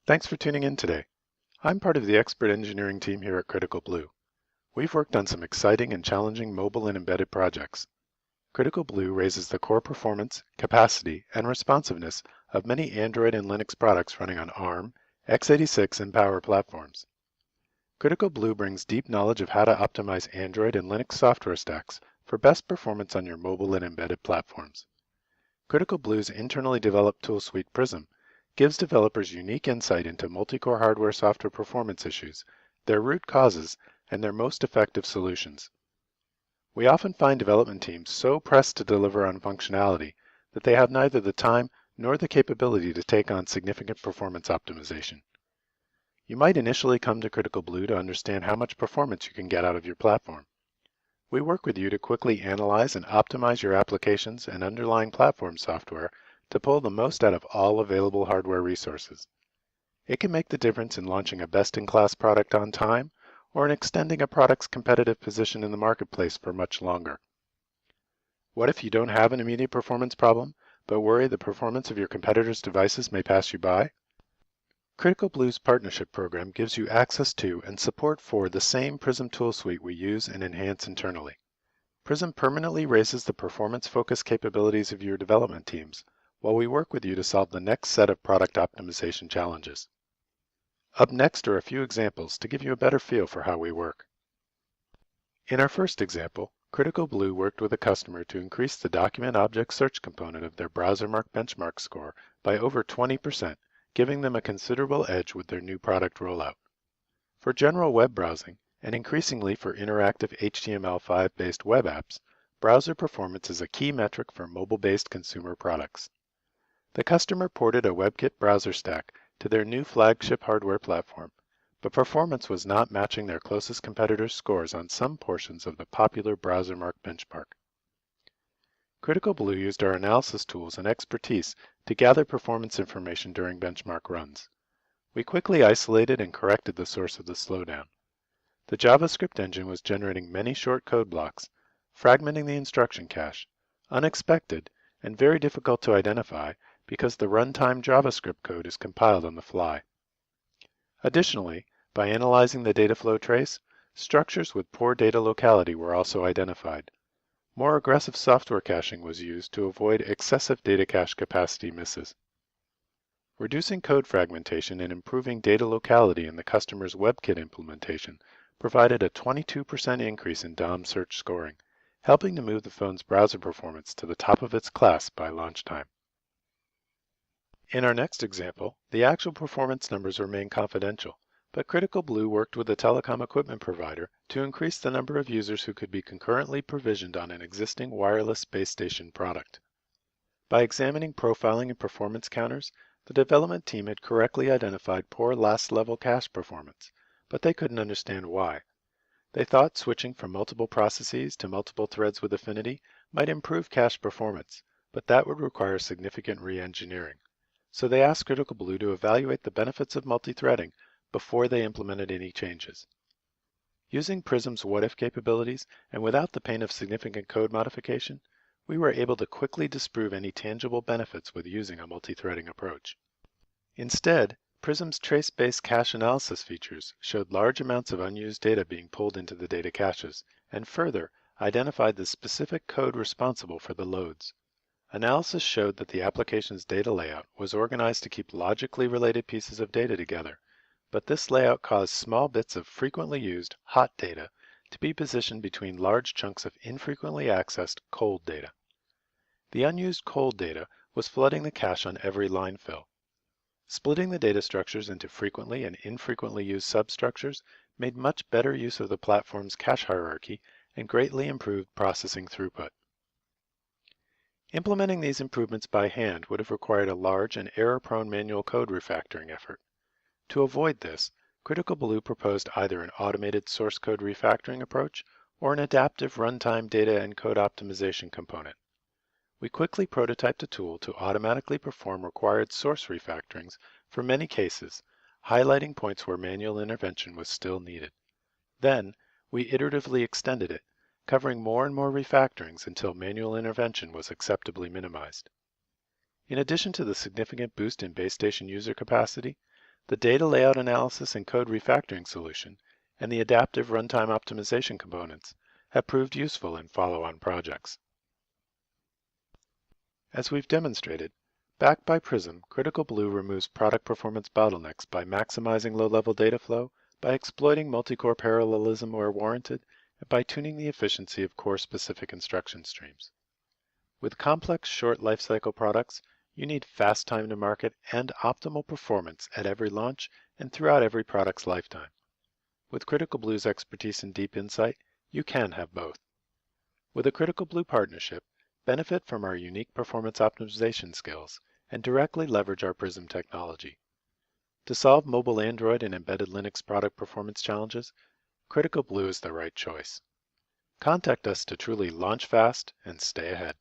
Thanks for tuning in today. I'm part of the expert engineering team here at CriticalBlue. We've worked on some exciting and challenging mobile and embedded projects. CriticalBlue raises the core performance, capacity, and responsiveness of many Android and Linux products running on ARM, x86, and Power platforms. CriticalBlue brings deep knowledge of how to optimize Android and Linux software stacks for best performance on your mobile and embedded platforms. CriticalBlue's internally developed tool suite Prism gives developers unique insight into multi-core hardware software performance issues, their root causes, and their most effective solutions. We often find development teams so pressed to deliver on functionality that they have neither the time nor the capability to take on significant performance optimization. You might initially come to CriticalBlue to understand how much performance you can get out of your platform. We work with you to quickly analyze and optimize your applications and underlying platform software to pull the most out of all available hardware resources. It can make the difference in launching a best-in-class product on time or in extending a product's competitive position in the marketplace for much longer. What if you don't have an immediate performance problem, but worry the performance of your competitors' devices may pass you by? CriticalBlue's partnership program gives you access to and support for the same Prism tool suite we use and enhance internally. Prism permanently raises the performance-focused capabilities of your development teams, while we work with you to solve the next set of product optimization challenges. Up next are a few examples to give you a better feel for how we work. In our first example, CriticalBlue worked with a customer to increase the document object search component of their BrowserMark benchmark score by over 20%, giving them a considerable edge with their new product rollout. For general web browsing, and increasingly for interactive HTML5-based web apps, browser performance is a key metric for mobile-based consumer products. The customer ported a WebKit browser stack to their new flagship hardware platform, but performance was not matching their closest competitors' scores on some portions of the popular BrowserMark benchmark. CriticalBlue used our analysis tools and expertise to gather performance information during benchmark runs. We quickly isolated and corrected the source of the slowdown. The JavaScript engine was generating many short code blocks, fragmenting the instruction cache, unexpected, and very difficult to identify because the runtime JavaScript code is compiled on the fly. Additionally, by analyzing the data flow trace, structures with poor data locality were also identified. More aggressive software caching was used to avoid excessive data cache capacity misses. Reducing code fragmentation and improving data locality in the customer's WebKit implementation provided a 22% increase in DOM search scoring, helping to move the phone's browser performance to the top of its class by launch time. In our next example, the actual performance numbers remain confidential, but CriticalBlue worked with a telecom equipment provider to increase the number of users who could be concurrently provisioned on an existing wireless base station product. By examining profiling and performance counters, the development team had correctly identified poor last-level cache performance, but they couldn't understand why. They thought switching from multiple processes to multiple threads with affinity might improve cache performance, but that would require significant re-engineering. So they asked CriticalBlue to evaluate the benefits of multi-threading before they implemented any changes. Using Prism's what-if capabilities and without the pain of significant code modification, we were able to quickly disprove any tangible benefits with using a multi-threading approach. Instead, Prism's trace-based cache analysis features showed large amounts of unused data being pulled into the data caches, and further, identified the specific code responsible for the loads. Analysis showed that the application's data layout was organized to keep logically related pieces of data together, but this layout caused small bits of frequently used hot data to be positioned between large chunks of infrequently accessed cold data. The unused cold data was flooding the cache on every line fill. Splitting the data structures into frequently and infrequently used substructures made much better use of the platform's cache hierarchy and greatly improved processing throughput. Implementing these improvements by hand would have required a large and error-prone manual code refactoring effort. To avoid this, CriticalBlue proposed either an automated source code refactoring approach or an adaptive runtime data and code optimization component. We quickly prototyped a tool to automatically perform required source refactorings for many cases, highlighting points where manual intervention was still needed. Then, we iteratively extended it, covering more and more refactorings until manual intervention was acceptably minimized. In addition to the significant boost in base station user capacity, The data layout analysis and code refactoring solution, and the adaptive runtime optimization components have proved useful in follow-on projects. As we've demonstrated, backed by Prism, CriticalBlue removes product performance bottlenecks by maximizing low-level data flow, by exploiting multicore parallelism where warranted, and by tuning the efficiency of core-specific instruction streams. With complex, short lifecycle products, you need fast time to market and optimal performance at every launch and throughout every product's lifetime. With CriticalBlue's expertise and deep insight, you can have both. With a CriticalBlue partnership, benefit from our unique performance optimization skills and directly leverage our Prism technology. To solve mobile Android and embedded Linux product performance challenges, CriticalBlue is the right choice. Contact us to truly launch fast and stay ahead.